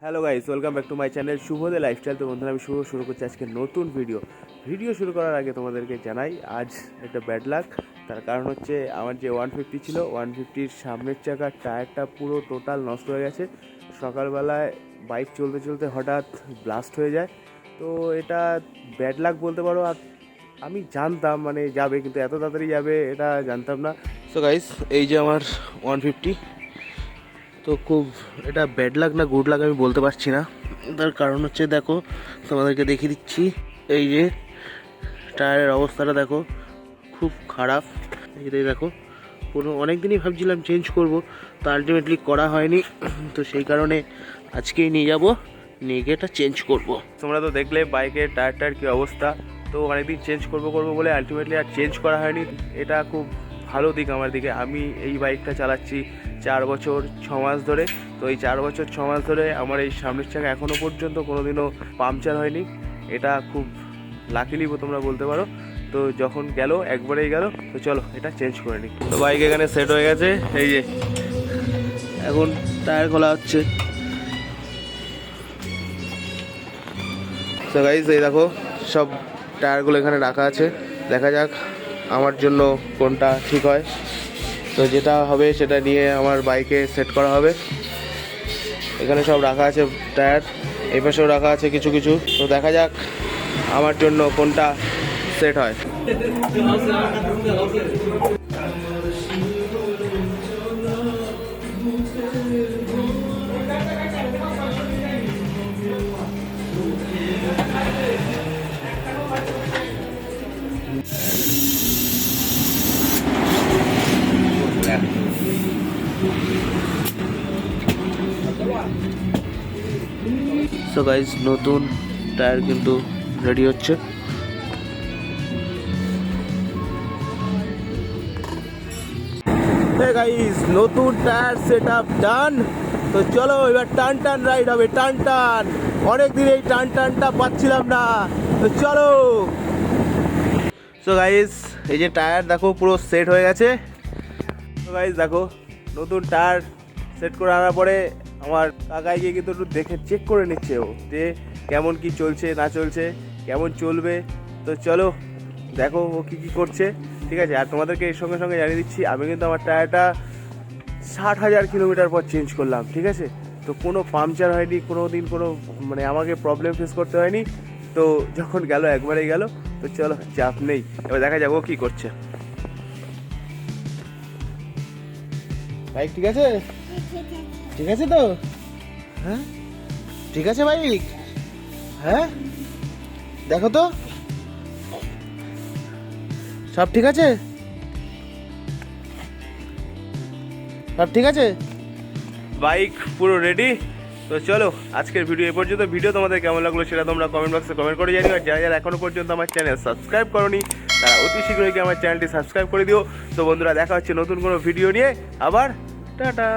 Hello guys, welcome back to my channel Shubhade lifestyle. তো বন্ধুরা, আমি শুরু করছি আজকে নতুন ভিডিও শুরু করার আগে তোমাদেরকে জানাই আজ একটা ব্যাড লাক। তার কারণ হচ্ছে আমার যে 150 ছিল, 150-র সামনের চাকার টায়ারটা পুরো টোটাল নষ্ট হয়ে গেছে। সকালবেলায় বাইক চলতে চলতে হঠাৎ ব্লাস্ট হয়ে যায়। তো এটা ব্যাড লাক বলতে পারো। আর আমি জানতাম মানে যাবে, কিন্তু এত তাড়াতাড়ি যাবে এটা জানতাম না। সো গাইস, এই যে আমার 150, তো খুব এটা ব্যাড লাক না গুড লাক আমি বলতে পারছি না। তার কারণ হচ্ছে দেখো, তোমাদেরকে দেখিয়ে দিচ্ছি। এই যে টায়ারের অবস্থাটা দেখো, খুব খারাপ। এটাই দেখো, অনেক দিনই ভাবছিলাম চেঞ্জ করব, তো আলটিমেটলি করা হয়নি। তো সেই কারণে আজকেই নিয়ে যাব, নিয়ে গিয়ে এটা চেঞ্জ করব। তোমরা তো দেখলে বাইকের টায়ারটার কী অবস্থা। তো অনেকদিন চেঞ্জ করবো বলে আলটিমেটলি আর চেঞ্জ করা হয়নি। এটা খুব ভালো দিক আমার দিকে। আমি এই বাইকটা চালাচ্ছি 4 বছর 6 মাস ধরে। তো এই 4 বছর 6 মাস ধরে আমার এই সামনের চাকা এখনও পর্যন্ত কোনোদিনও পাংচার হয়নি। এটা খুব লাকিলি তোমরা বলতে পারো। তো যখন গেল একবারেই গেল, তো চলো এটা চেঞ্জ করে নিই। তো বাইক এখানে সেট হয়ে গেছে। এই যে এখন টায়ার খোলা হচ্ছে। তো গাইস, এই দেখো সব টায়ারগুলো এখানে রাখা আছে। দেখা যাক আমার জন্য কোনটা ঠিক হয়। তো যেটা হবে সেটা নিয়ে আমার বাইকে সেট করা হবে। এখানে সব রাখা আছে টায়ার, এই পাশেও রাখা আছে কিছু কিছু। তো দেখা যাক আমার জন্য কোনটা সেট হয়। সো গাইজ, নতুন টায়ার কিন্তু রেডি হচ্ছে। গাইজ, নতুন টায়ার সেট আপ ডান। তো চলো এবার টান রাইড হবে, টান। অনেকদিন এই টানটা পাচ্ছিলাম না, তো চলো। সো গাইজ, এই যে টায়ার দেখো পুরো সেট হয়ে গেছে। তো গাইজ দেখো, নতুন টায়ার সেট করে আনার পরে আমার কাকাই গিয়ে কিন্তু একটু দেখে চেক করে নিচ্ছে ও, যে কেমন কি চলছে না চলছে, কেমন চলবে। তো চলো দেখো ও কী করছে, ঠিক আছে। আর তোমাদেরকে এর সঙ্গে জানিয়ে দিচ্ছি, আমি কিন্তু আমার টায়ারটা 60,000 কিলোমিটার পর চেঞ্জ করলাম, ঠিক আছে। তো কোনো পাংচার হয়নি, কোনো দিন কোনো মানে আমাকে প্রবলেম ফেস করতে হয়নি। তো যখন গেল একবারেই গেল। তো চলো, চাপ নেই, এবার দেখা যাক ও কী করছে। বাইক ঠিক আছে? ঠিক আছে তো? হ্যাঁ ঠিক আছে বাইক। হ্যাঁ দেখো তো সব ঠিক আছে, সব ঠিক আছে, বাইক পুরো রেডি। তো চলো আজকের ভিডিও এ পর্যন্ত। ভিডিও তোমাদের কেমন লাগলো সেটা তোমরা কমেন্ট বক্সে কমেন্ট করে জানিও। আর যারা এখনো পর্যন্ত আমার চ্যানেল সাবস্ক্রাইব করোনি, তারা অতি শীঘ্রই আমার চ্যানেলটি সাবস্ক্রাইব করে দিও। তো বন্ধুরা, দেখা হচ্ছে নতুন কোনো ভিডিও নিয়ে আবার। টাটা।